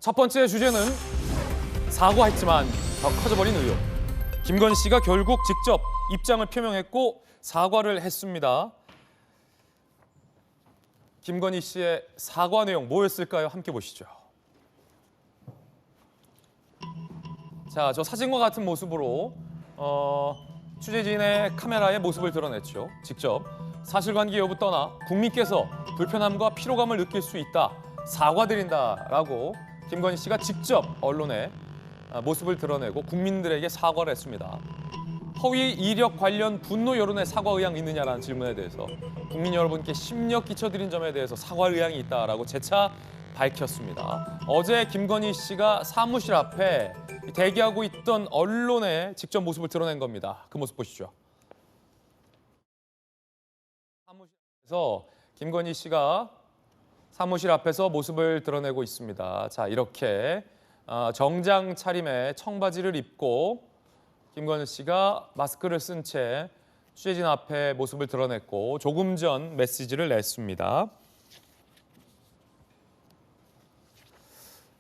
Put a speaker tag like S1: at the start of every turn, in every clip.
S1: 첫 번째 주제는 사과했지만 더 커져버린 의혹. 김건희 씨가 결국 직접 입장을 표명했고 사과를 했습니다. 김건희 씨의 사과 내용 뭐였을까요? 함께 보시죠. 자, 저 사진과 같은 모습으로 취재진의 카메라에 모습을 드러냈죠. 직접 사실관계 여부 떠나 국민께서 불편함과 피로감을 느낄 수 있다. 사과드린다라고 김건희 씨가 직접 언론에 모습을 드러내고 국민들에게 사과를 했습니다. 허위 이력 관련 분노 여론의 사과 의향이 있느냐라는 질문에 대해서 국민 여러분께 심려 끼쳐드린 점에 대해서 사과 의향이 있다라고 재차 밝혔습니다. 어제 김건희 씨가 사무실 앞에 대기하고 있던 언론에 직접 모습을 드러낸 겁니다. 그 모습 보시죠. 사무실에서 김건희 씨가 사무실 앞에서 모습을 드러내고 있습니다. 자, 이렇게 정장 차림에 청바지를 입고 김건희 씨가 마스크를 쓴 채 취재진 앞에 모습을 드러냈고 조금 전 메시지를 냈습니다.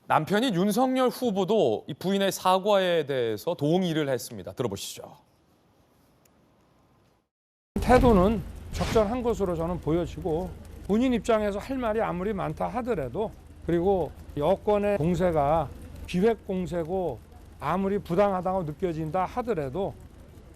S1: 남편이 윤석열 후보도 이 부인의 사과에 대해서 동의를 했습니다. 들어보시죠.
S2: 태도는 적절한 것으로 저는 보여지고 본인 입장에서 할 말이 아무리 많다 하더라도 그리고 여권의 공세가 기획 공세고 아무리 부당하다고 느껴진다 하더라도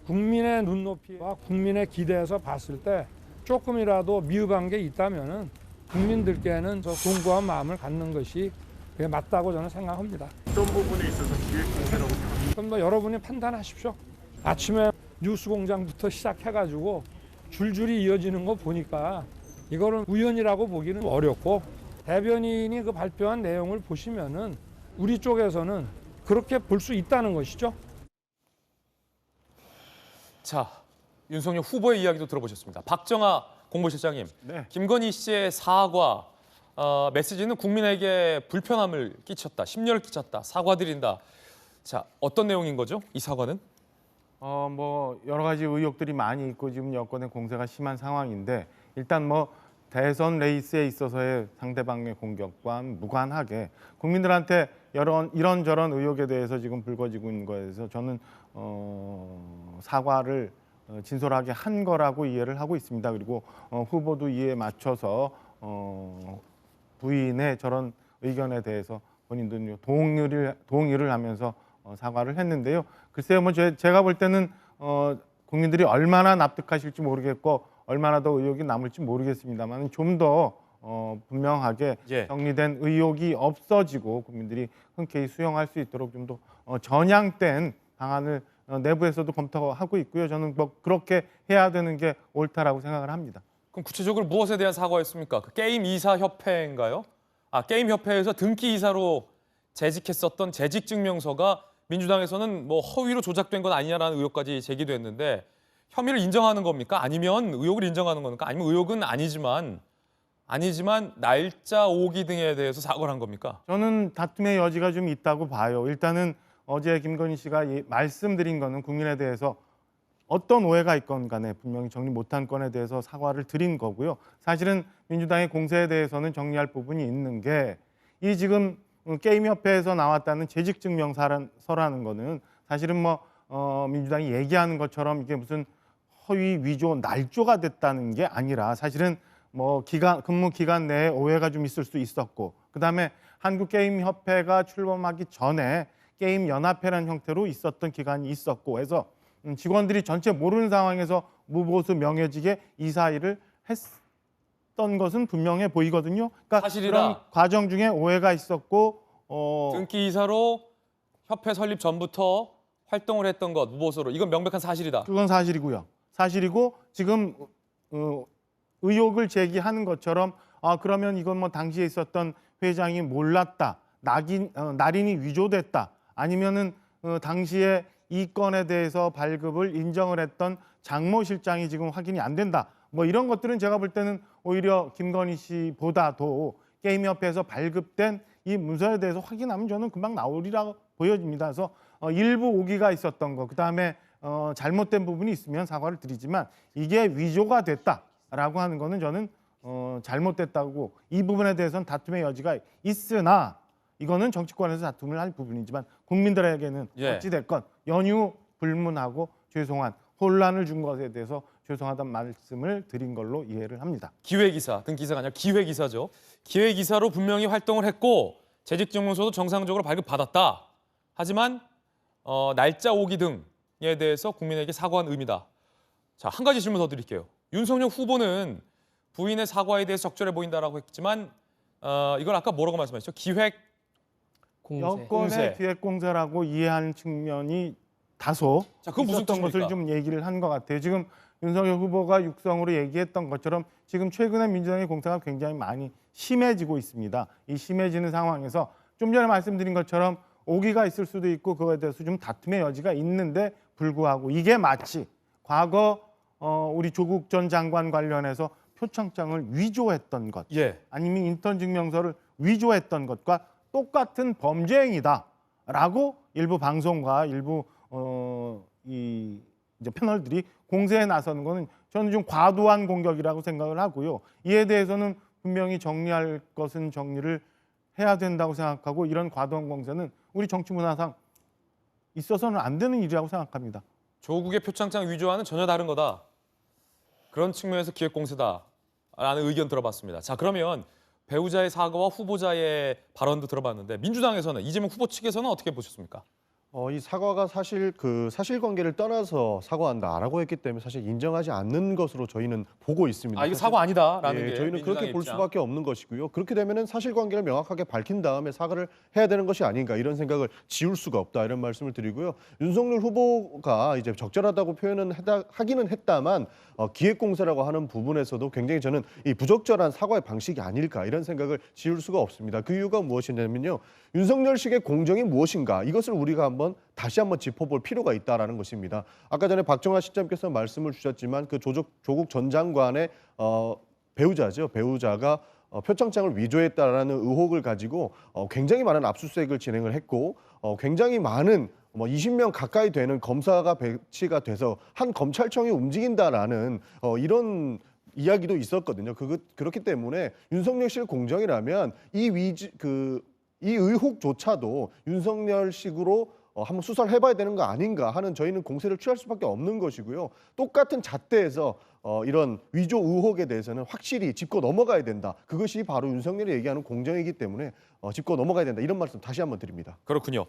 S2: 국민의 눈높이와 국민의 기대에서 봤을 때 조금이라도 미흡한 게 있다면은 국민들께는 저 송구한 마음을 갖는 것이 그게 맞다고 저는 생각합니다.
S3: 어떤 부분에 있어서 기획 공세라고 생각합니다.
S2: 그럼 여러분이 판단하십시오. 아침에 뉴스공장부터 시작해가지고 줄줄이 이어지는 거 보니까 이거는 우연이라고 보기는 어렵고 대변인이 그 발표한 내용을 보시면은 우리 쪽에서는 그렇게 볼 수 있다는 것이죠.
S1: 자, 윤석열 후보의 이야기도 들어보셨습니다. 박정아 공보실장님,
S3: 네.
S1: 김건희 씨의 사과 메시지는 국민에게 불편함을 끼쳤다, 심려를 끼쳤다, 사과드린다. 자, 어떤 내용인 거죠? 이 사과는?
S4: 뭐 여러 가지 의혹들이 많이 있고 지금 여권의 공세가 심한 상황인데 일단 뭐 대선 레이스에 있어서의 상대방의 공격과 무관하게 국민들한테 이런저런 의혹에 대해서 지금 불거지고 있는 거에서 저는 사과를 진솔하게 한 거라고 이해를 하고 있습니다. 그리고 후보도 이에 맞춰서 부인의 저런 의견에 대해서 본인도 동의를 하면서 사과를 했는데요. 글쎄요, 뭐 제가 볼 때는 국민들이 얼마나 납득하실지 모르겠고 얼마나 더 의혹이 남을지 모르겠습니다만 좀 더 분명하게 정리된 의혹이 없어지고 국민들이 흔쾌히 수용할 수 있도록 좀 더 전향된 방안을 내부에서도 검토하고 있고요. 저는 뭐 그렇게 해야 되는 게 옳다라고 생각을 합니다.
S1: 그럼 구체적으로 무엇에 대한 사과였습니까? 그 게임 이사 협회인가요? 게임 협회에서 등기 이사로 재직했었던 재직 증명서가 민주당에서는 뭐 허위로 조작된 건 아니냐라는 의혹까지 제기됐는데 혐의를 인정하는 겁니까? 아니면 의혹을 인정하는 겁니까? 아니면 의혹은 아니지만 날짜 오기 등에 대해서 사과를 한 겁니까?
S4: 저는 다툼의 여지가 좀 있다고 봐요. 일단은 어제 김건희 씨가 말씀드린 거는 국민에 대해서 어떤 오해가 있건 간에 분명히 정리 못한 건에 대해서 사과를 드린 거고요. 사실은 민주당의 공세에 대해서는 정리할 부분이 있는 게 이 지금 게임협회에서 나왔다는 재직증명서라는 거는 사실은 뭐 민주당이 얘기하는 것처럼 이게 무슨 허위 위조 날조가 됐다는 게 아니라 사실은 뭐 근무 기간 내에 오해가 좀 있을 수 있었고 그다음에 한국게임협회가 출범하기 전에 게임연합회라는 형태로 있었던 기간이 있었고 해서 직원들이 전체 모르는 상황에서 무보수 명예직에 이사 일을 했던 것은 분명해 보이거든요. 그러니까
S1: 사실이다.
S4: 그런 과정 중에 오해가 있었고
S1: 등기 이사로 협회 설립 전부터 활동을 했던 것 무보수로 이건 명백한 사실이다.
S4: 그건 사실이고요. 사실이고 지금 의혹을 제기하는 것처럼 그러면 이건 뭐 당시에 있었던 회장이 몰랐다, 날인이 위조됐다, 아니면은 당시에 이 건에 대해서 발급을 인정을 했던 장모 실장이 지금 확인이 안 된다. 뭐 이런 것들은 제가 볼 때는 오히려 김건희 씨보다도 게임협회에서 발급된 이 문서에 대해서 확인하면 저는 금방 나오리라고 보여집니다. 그래서 일부 오기가 있었던 거, 그다음에 잘못된 부분이 있으면 사과를 드리지만 이게 위조가 됐다라고 하는 거는 저는 잘못됐다고 이 부분에 대해서는 다툼의 여지가 있으나 이거는 정치권에서 다툼을 할 부분이지만 국민들에게는
S1: 예.
S4: 어찌됐건 연유 불문하고 죄송한 혼란을 준 것에 대해서 죄송하다는 말씀을 드린 걸로 이해를 합니다.
S1: 기획이사 등 기사가 아니라 기획이사죠. 기획이사로 분명히 활동을 했고 재직증명서도 정상적으로 발급받았다. 하지만 날짜 오기 등에 대해서 국민에게 사과한 의미다. 자, 한 가지 질문 더 드릴게요. 윤석열 후보는 부인의 사과에 대해서 적절해 보인다라고 했지만 이걸 아까 뭐라고 말씀하셨죠? 기획
S4: 여권의
S1: 공세.
S4: 기획공세라고 이해하는 측면이 다소
S1: 자, 그건 무슨
S4: 있었던 것을
S1: 뜻입니까?
S4: 좀 얘기를 한 것 같아요. 지금 윤석열 후보가 육성으로 얘기했던 것처럼 지금 최근에 민주당의 공세가 굉장히 많이 심해지고 있습니다. 이 심해지는 상황에서 좀 전에 말씀드린 것처럼 오기가 있을 수도 있고 그거에 대해서 좀 다툼의 여지가 있는데 불구하고 이게 마치 과거 우리 조국 전 장관 관련해서 표창장을 위조했던 것
S1: 예.
S4: 아니면 인턴 증명서를 위조했던 것과 똑같은 범죄 행위다라고 일부 방송과 일부 이제 패널들이 공세에 나서는 거는 저는 좀 과도한 공격이라고 생각을 하고요. 이에 대해서는 분명히 정리할 것은 정리를 해야 된다고 생각하고 이런 과도한 공세는 우리 정치 문화상 있어서는 안 되는 일이라고 생각합니다.
S1: 조국의 표창장 위조와는 전혀 다른 거다. 그런 측면에서 기획공세다라는 의견 들어봤습니다. 자, 그러면 배우자의 사과와 후보자의 발언도 들어봤는데 민주당에서는 이재명 후보 측에서는 어떻게 보셨습니까?
S5: 이 사과가 사실 그 사실관계를 떠나서 사과한다라고 했기 때문에 사실 인정하지 않는 것으로 저희는 보고 있습니다.
S1: 아, 이거
S5: 사실-
S1: 사과 아니다라는 게
S5: 저희는
S1: 민주당의
S5: 그렇게 볼
S1: 입장.
S5: 수밖에 없는 것이고요. 그렇게 되면은 사실관계를 명확하게 밝힌 다음에 사과를 해야 되는 것이 아닌가 이런 생각을 지울 수가 없다 이런 말씀을 드리고요. 윤석열 후보가 이제 적절하다고 표현은 하기는 했다만 기획공세라고 하는 부분에서도 굉장히 저는 이 부적절한 사과의 방식이 아닐까 이런 생각을 지울 수가 없습니다. 그 이유가 무엇이냐면요. 윤석열식의 공정이 무엇인가 이것을 우리가 다시 한번 짚어볼 필요가 있다라는 것입니다. 아까 전에 박정환 시장께서 말씀을 주셨지만 그 조국 전 장관의 배우자죠. 배우자가 표창장을 위조했다라는 의혹을 가지고 굉장히 많은 압수수색을 진행을 했고 굉장히 많은 20명 가까이 되는 검사가 배치가 돼서 한 검찰청이 움직인다라는 이런 이야기도 있었거든요. 그렇기 때문에 윤석열식 공정이라면 이 의혹조차도 윤석열식으로 한번 수사를 해봐야 되는 거 아닌가 하는 저희는 공세를 취할 수밖에 없는 것이고요. 똑같은 잣대에서 이런 위조 의혹에 대해서는 확실히 짚고 넘어가야 된다. 그것이 바로 윤석열이 얘기하는 공정이기 때문에 짚고 넘어가야 된다. 이런 말씀 다시 한번 드립니다.
S1: 그렇군요.